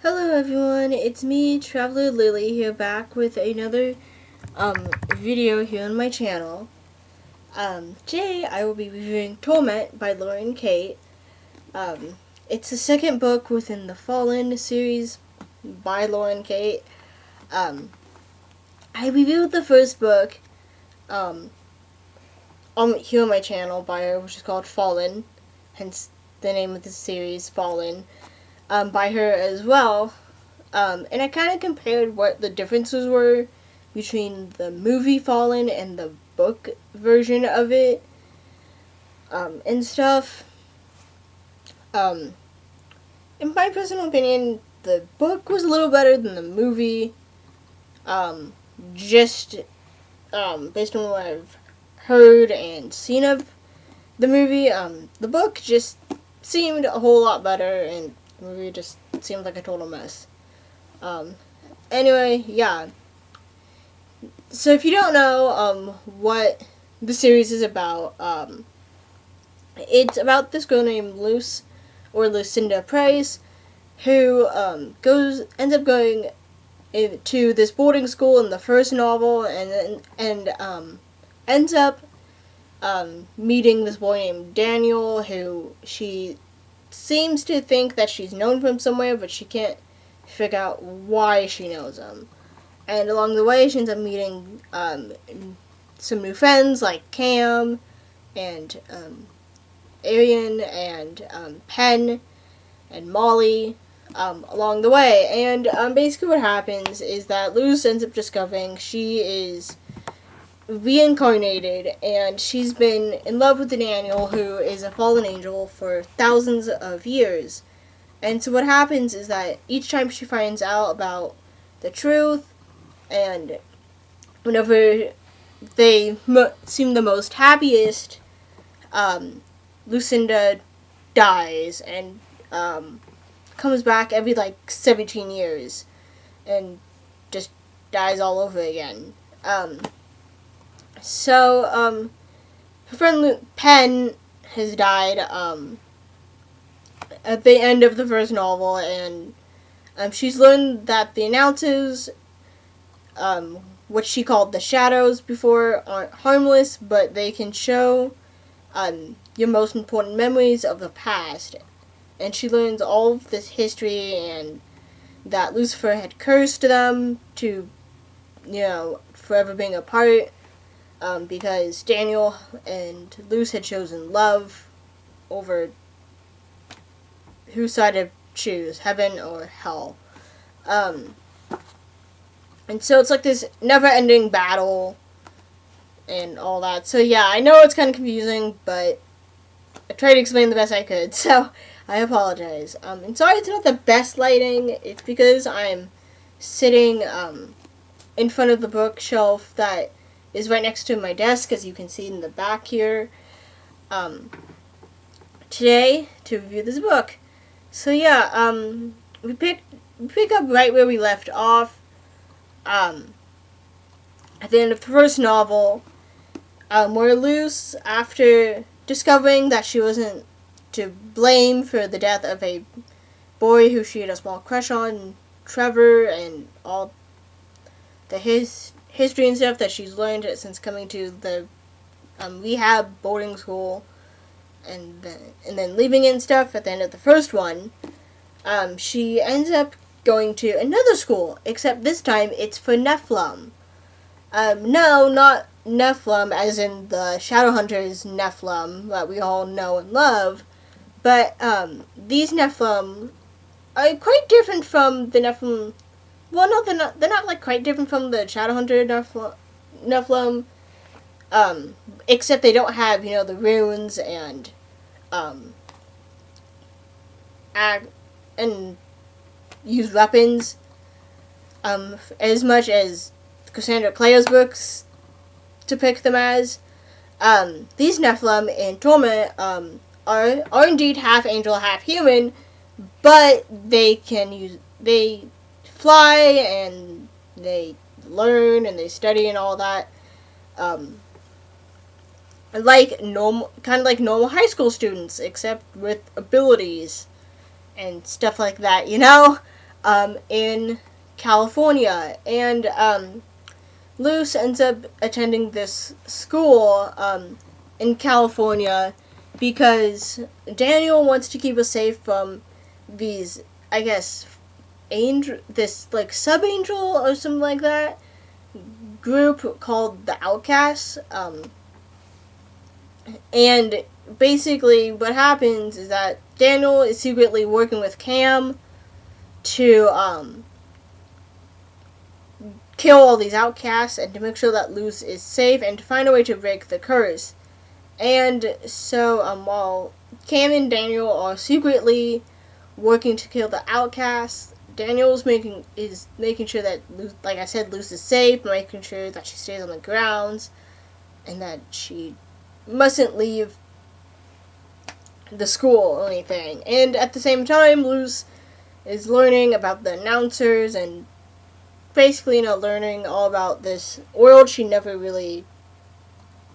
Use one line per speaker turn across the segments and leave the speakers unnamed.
Hello everyone, it's me, Traveler Lily, here back with another video here on my channel. Today I will be reviewing Torment by Lauren Kate. It's the second book within the Fallen series by Lauren Kate. I reviewed the first book here on my channel by her, which is called Fallen, hence the name of the series, Fallen. By her as well. And I kind of compared what the differences were between the movie Fallen and the book version of it, and stuff. In my personal opinion, the book was a little better than the movie. Just based on what I've heard and seen of the movie, the book just seemed a whole lot better, and the movie just seemed like a total mess. Anyway, yeah. So if you don't know, what the series is about, it's about this girl named Lucinda Price, who, ends up going to this boarding school in the first novel, and ends up, meeting this boy named Daniel, who she seems to think that she's known from somewhere, but she can't figure out why she knows him. And along the way, she ends up meeting some new friends like Cam and Arian and Penn and Molly along the way. And basically what happens is that Luz ends up discovering she is reincarnated, and she's been in love with Daniel, who is a fallen angel, for thousands of years. And so what happens is that each time she finds out about the truth, and whenever they seem the most happiest, Lucinda dies and comes back every 17 years and just dies all over again. So, her friend Penn has died, at the end of the first novel, and, she's learned that the announcers, what she called the shadows before, aren't harmless, but they can show, your most important memories of the past. And she learns all of this history, and that Lucifer had cursed them to, forever being apart. Because Daniel and Luz had chosen love over whose side to choose, heaven or hell. And so it's like this never-ending battle and all that. So yeah, I know it's kind of confusing, but I tried to explain the best I could, so I apologize. And sorry it's not the best lighting. It's because I'm sitting in front of the bookshelf that is right next to my desk, as you can see in the back here, today to review this book. So yeah, we pick up right where we left off, at the end of the first novel, where Luz, after discovering that she wasn't to blame for the death of a boy who she had a small crush on, Trevor, and all history and stuff that she's learned since coming to the rehab boarding school, and then leaving it and stuff at the end of the first one, she ends up going to another school, except this time it's for Nephilim. No, not Nephilim as in the Shadowhunters Nephilim that we all know and love, but these Nephilim are quite different from the Nephilim. Well, no, they're not quite different from the Shadowhunter Nephilim, except they don't have, the runes and use weapons, as much as Cassandra Clare's books depict them as. These Nephilim in Torment, are indeed half angel, half human, but they fly, and they learn, and they study, and all that, like normal high school students, except with abilities and stuff like that, in California. And Luce ends up attending this school in California because Daniel wants to keep us safe from these, I guess, this like sub-angel or something like that group called the Outcasts. And basically what happens is that Daniel is secretly working with Cam to kill all these outcasts and to make sure that Luce is safe and to find a way to break the curse. And so while Cam and Daniel are secretly working to kill the outcasts, Daniel's making sure that Luce, like I said, Luce is safe, making sure that she stays on the grounds and that she mustn't leave the school or anything. And at the same time, Luce is learning about the announcers and basically, learning all about this world she never really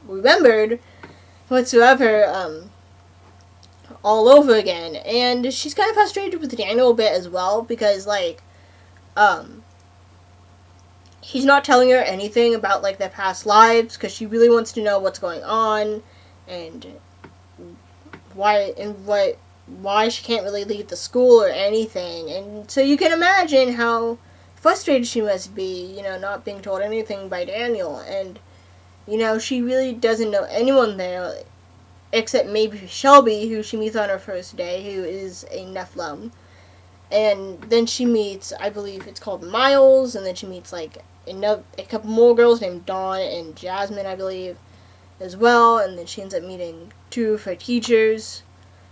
remembered whatsoever, all over again. And she's kind of frustrated with Daniel a bit as well because, he's not telling her anything about, their past lives because she really wants to know what's going on and why she can't really leave the school or anything. And so you can imagine how frustrated she must be, not being told anything by Daniel. And, she really doesn't know anyone there except maybe Shelby, who she meets on her first day, who is a Nephilim. And then she meets, I believe it's called Miles, and then she meets, a couple more girls named Dawn and Jasmine, I believe, as well. And then she ends up meeting two of her teachers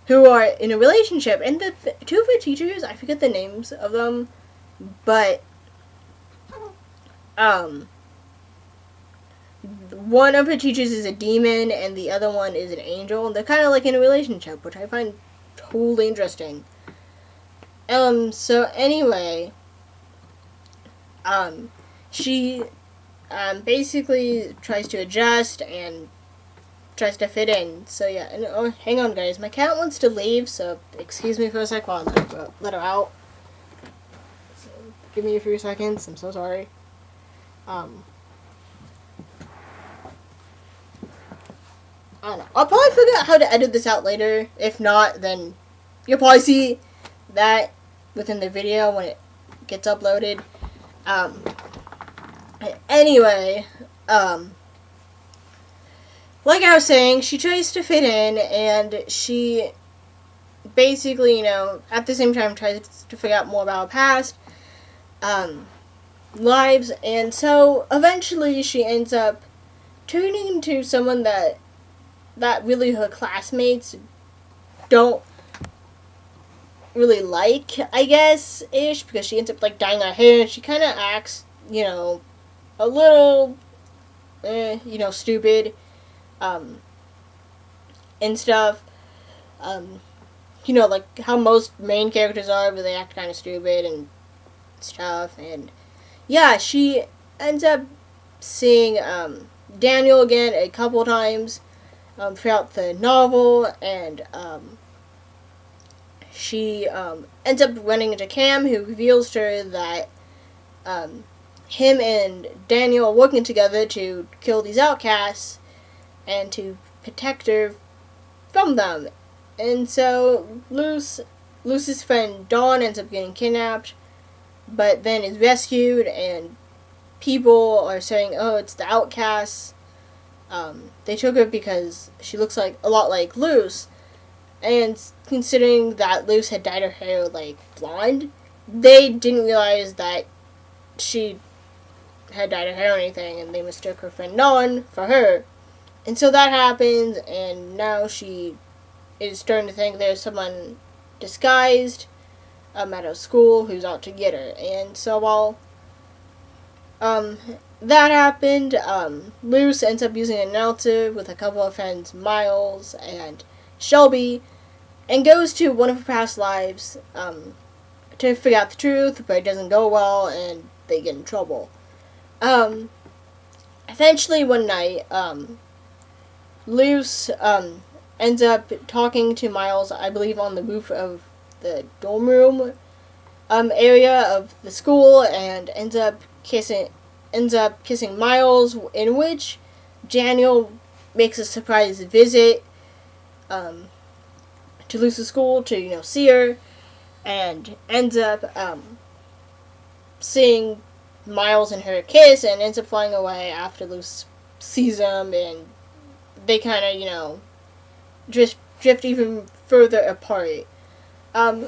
who are in a relationship. And the two of her teachers, I forget the names of them, but one of her teachers is a demon and the other one is an angel, and they're kind of in a relationship, which I find totally interesting. So anyway, she basically tries to adjust and tries to fit in. So yeah, and, hang on guys, my cat wants to leave, so excuse me for a sec while I let her out. So, give me a few seconds, I'm so sorry. I don't know. I'll probably figure out how to edit this out later. If not, then you'll probably see that within the video when it gets uploaded. Anyway, like I was saying, she tries to fit in, and she basically, at the same time tries to figure out more about her past lives, and so eventually she ends up turning into someone that really her classmates don't really like, I guess, ish, because she ends up, dyeing her hair, and she kind of acts, a little, stupid, and stuff, how most main characters are, where they act kind of stupid and stuff, and, yeah, she ends up seeing, Daniel again a couple times, throughout the novel, and, she, ends up running into Cam, who reveals to her that, him and Daniel are working together to kill these outcasts, and to protect her from them. And so, Luce's friend Dawn ends up getting kidnapped, but then is rescued, and people are saying, oh, it's the outcasts. They took her because she looks a lot like Luce, and considering that Luce had dyed her hair, blonde, they didn't realize that she had dyed her hair or anything, and they mistook her friend Dawn for her. And so that happens, and now she is starting to think there's someone disguised at her school who's out to get her. And so while that happened, Luce ends up using an announcer with a couple of friends, Miles and Shelby, and goes to one of her past lives to figure out the truth, but it doesn't go well, and they get in trouble. Eventually one night, Luce ends up talking to Miles, I believe, on the roof of the dorm room, area of the school and ends up kissing Miles, in which Daniel makes a surprise visit to Lucy's school to see her, and ends up seeing Miles and her kiss, and ends up flying away after Lucy sees him, and they kind of drift even further apart.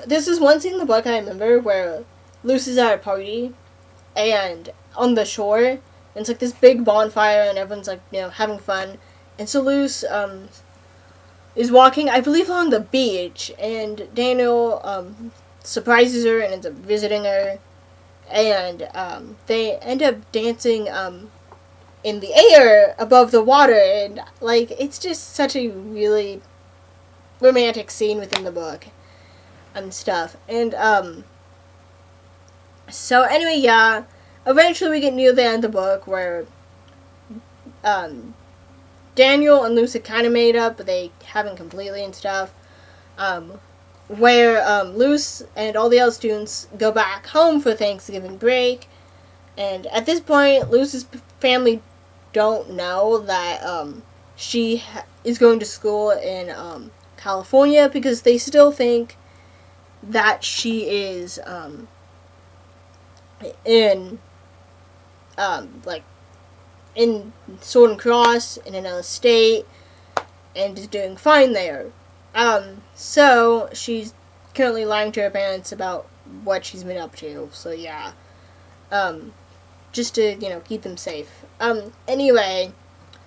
This is one scene in the book I remember where Lucy's at a party, and on the shore, and it's like this big bonfire, and everyone's like having fun, and so Lucy is walking, I believe, along the beach, and Daniel surprises her and ends up visiting her, and they end up dancing in the air above the water, and it's just such a really romantic scene within the book and stuff. And so anyway, yeah, eventually we get near the end of the book where Daniel and Lucy kind of made up, but they haven't completely and stuff. Where Lucy and all the other students go back home for Thanksgiving break, and at this point, Lucy's family don't know that she is going to school in California, because they still think that she is in in Southern Cross in another state, and is doing fine there. So she's currently lying to her parents about what she's been up to. So yeah, just to keep them safe. Anyway,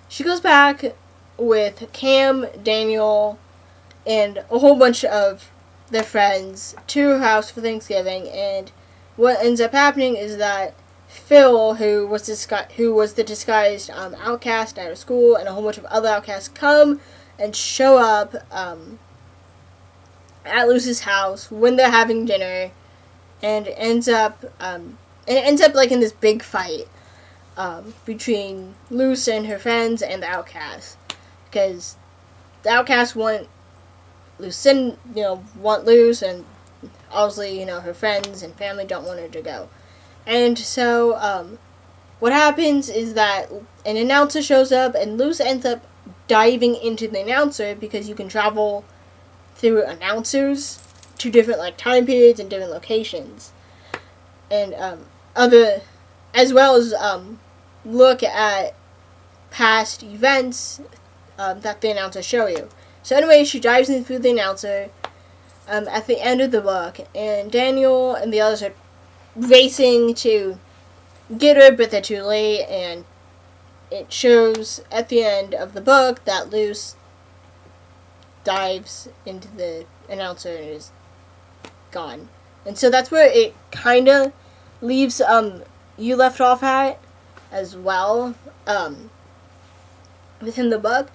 she goes back with Cam, Daniel, and a whole bunch of their friends to her house for Thanksgiving, and what ends up happening is that Phil, who was the disguised outcast out of school, and a whole bunch of other outcasts come and show up at Lucy's house when they're having dinner, and it ends up in this big fight between Lucy and her friends and the outcasts, because the outcasts want Lucy, and obviously her friends and family don't want her to go. And so what happens is that an announcer shows up, and Lucy ends up diving into the announcer, because you can travel through announcers to different time periods and different locations, and as well as look at past events that the announcer show you. So anyway, she dives in through the announcer at the end of the book, and Daniel and the others are racing to get her, but they're too late, and it shows at the end of the book that Lucy dives into the announcer and is gone. And so that's where it kind of leaves you left off at as well within the book.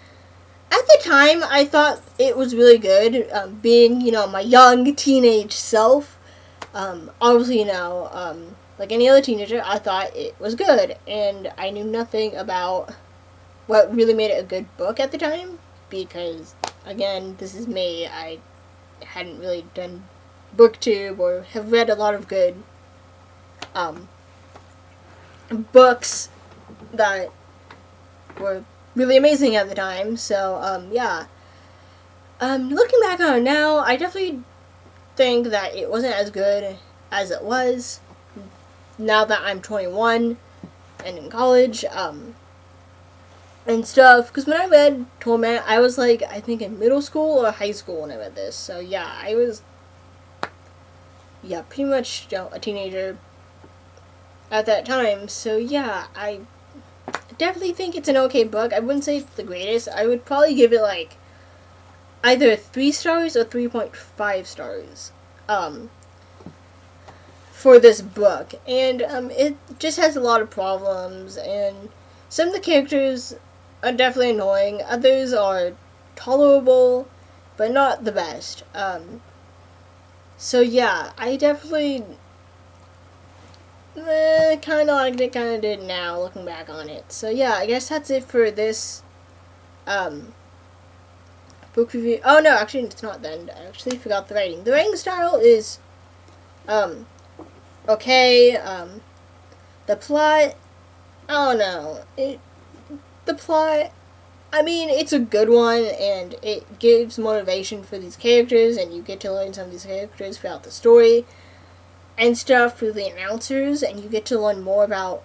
At the time, I thought it was really good, being, my young teenage self. Obviously, like any other teenager, I thought it was good, and I knew nothing about what really made it a good book at the time, because, again, this is me. I hadn't really done booktube or have read a lot of good books that were really amazing at the time. So yeah, looking back on it now, I definitely think that it wasn't as good as it was now that I'm 21 and in college and stuff, because when I read Torment, I was I think in middle school or high school when I read this. So yeah, I was pretty much a teenager at that time. So yeah, I definitely think it's an okay book. I wouldn't say it's the greatest. I would probably give it either 3 stars or 3.5 stars for this book. And it just has a lot of problems, and some of the characters are definitely annoying. Others are tolerable, but not the best. So yeah, I definitely kind of liked it, kind of did now, looking back on it. So yeah, I guess that's it for this book review. Oh no, actually it's not then. I actually forgot the writing. The writing style is okay. The plot, I don't know. The plot, I mean, it's a good one, and it gives motivation for these characters, and you get to learn some of these characters throughout the story and stuff through the announcers, and you get to learn more about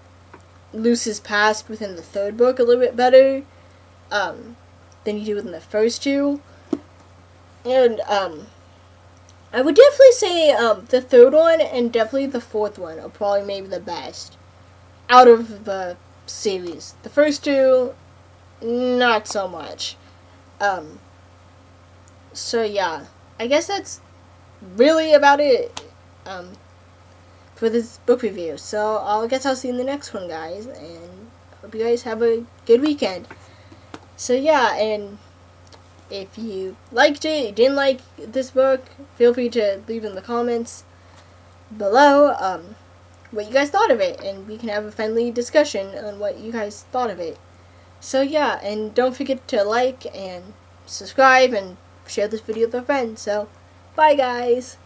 Luce's past within the third book a little bit better than you do within the first two. And I would definitely say the third one and definitely the fourth one are probably maybe the best out of the series. The first two, not so much. So yeah, I guess that's really about it for this book review. So I guess I'll see you in the next one, guys, and hope you guys have a good weekend. So yeah, and if you liked it, you didn't like this book, feel free to leave in the comments below what you guys thought of it, and we can have a friendly discussion on what you guys thought of it. So yeah, and don't forget to like and subscribe and share this video with a friend. So, bye guys!